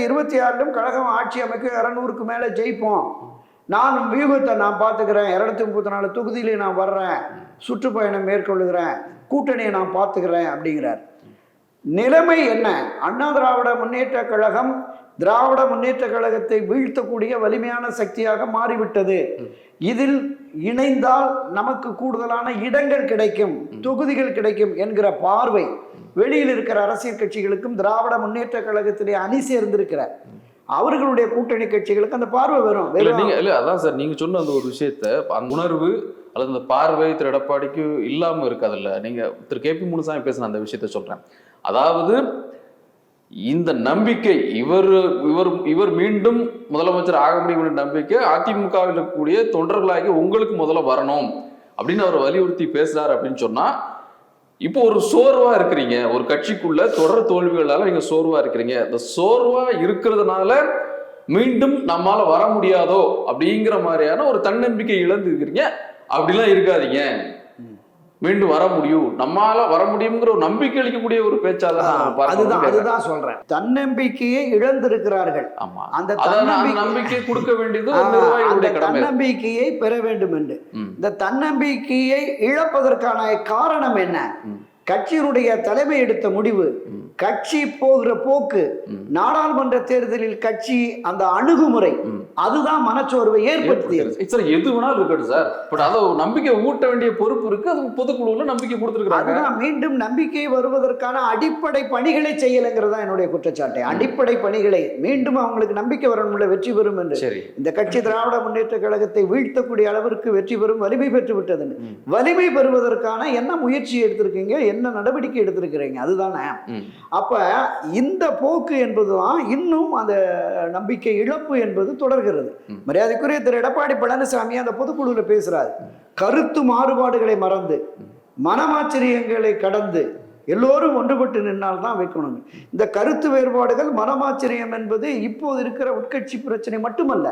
2026 கழகம் ஆட்சி அமைக்க 200க்கு மேலே ஜெயிப்போம், நான் வியூகத்தை நான் பார்த்துக்கிறேன், 234 தொகுதியிலே நான் வர்றேன், சுற்றுப்பயணம் மேற்கொள்ளுகிறேன், கூட்டணியை நான் பார்த்துக்கிறேன் அப்படிங்கிறார். நிலைமை என்ன? அண்ணா திராவிட முன்னேற்ற கழகம் திராவிட முன்னேற்ற கழகத்தை வீழ்த்தக்கூடிய வலிமையான சக்தியாக மாறிவிட்டது. இதில் இணைந்தால் நமக்கு கூடுதலான இடங்கள் கிடைக்கும், தொகுதிகள் கிடைக்கும் என்கிற பார்வை வெளியில் இருக்கிற அரசியல் கட்சிகளுக்கும் திராவிட முன்னேற்ற கழகத்திலே அணி சேர்ந்திருக்கிற அவர்களுடைய கூட்டணி கட்சிகளுக்கு அந்த பார்வை வரும். அதான் சார் நீங்க சொன்ன அந்த ஒரு விஷயத்த, அந்த உணர்வு அல்லது அந்த பார்வை திரு எடப்பாடிக்கு இல்லாம இருக்காதுல்ல. நீங்க திரு கே பி முனுசாமி பேசின அந்த விஷயத்த சொல்றேன். அதாவது இந்த நம்பிக்கை இவர் மீண்டும் முதலமைச்சர் ஆக முடியும் நம்பிக்கை அதிமுகவில் இருக்கக்கூடிய தொண்டர்களாகி உங்களுக்கு முதல்ல வரணும் அப்படின்னு அவர் வலியுறுத்தி பேசுறாரு அப்படின்னு சொன்னா, இப்போ ஒரு சோர்வா இருக்கிறீங்க, ஒரு கட்சிக்குள்ள தொடர் தோல்விகளால நீங்க சோர்வா இருக்கிறீங்க. இந்த சோர்வா இருக்கிறதுனால மீண்டும் நம்மால வர முடியாதோ அப்படிங்கிற மாதிரியான ஒரு தன்னம்பிக்கை இழந்து இருக்கிறீங்க. அப்படிலாம் இருக்காதீங்க, மீண்டும் வர முடியும், நம்மால வர முடியுங்கிற ஒரு நம்பிக்கை அளிக்கக்கூடிய ஒரு பேச்சாளர். அதுதான் சொல்றேன், தன்னம்பிக்கையை இழந்திருக்கிறார்கள். அந்த நம்பிக்கை கொடுக்க வேண்டியது தன்னம்பிக்கையை பெற வேண்டும் என்று. இந்த தன்னம்பிக்கையை இழப்பதற்கான காரணம் என்ன? கட்சியினுடைய தலைமை எடுத்த முடிவு, கட்சி போகிற போக்கு, நாடாளுமன்ற தேர்தலில் கட்சி அந்த அணுகுமுறை, அதுதான் மனச்சோர்வை ஏற்படுத்தியது. எது வேணாலும் இருக்கட்டும் சார், பட் அதை நம்பிக்கை ஊட்ட வேண்டிய பொறுப்பு இருக்கு. அது பொதுக்குழுல நம்பிக்கை கொடுத்துருக்காங்க. அதுதான் மீண்டும் நம்பிக்கை வருவதற்கான அடிப்படை பணிகளை செய்யலைங்கிறதா என்னுடைய குற்றச்சாட்டு. அடிப்படை பணிகளை மீண்டும் அவங்களுக்கு நம்பிக்கை வரணும்ல, வெற்றி பெறும் என்று. இந்த கட்சி திராவிட முன்னேற்ற கழகத்தை வீழ்த்தக்கூடிய அளவிற்கு வெற்றி பெறும் வலிமை பெற்று விட்டதுன்னு, வலிமை பெறுவதற்கான என்ன முயற்சி எடுத்திருக்கீங்க, என்ன நடவடிக்கை எடுத்திருக்கிறீங்க, அதுதானே. அப்ப இந்த போக்கு என்பதுதான் இன்னும் அந்த நம்பிக்கை இழப்பு என்பது தொடர்கிறது. மரியாதைக்குரிய திரு எடப்பாடி பழனிசாமி அந்த பொதுக்குழுவில் பேசுறாரு, கருத்து மாறுபாடுகளை மறந்து மனமாச்சரியங்களை கடந்து எல்லோரும் ஒன்றுபட்டு நின்னால் தான் வைக்கணும். இந்த கருத்து வேறுபாடுகள், மனமாச்சரியம் என்பது இப்போது இருக்கிற உட்கட்சி பிரச்சனை மட்டுமல்ல,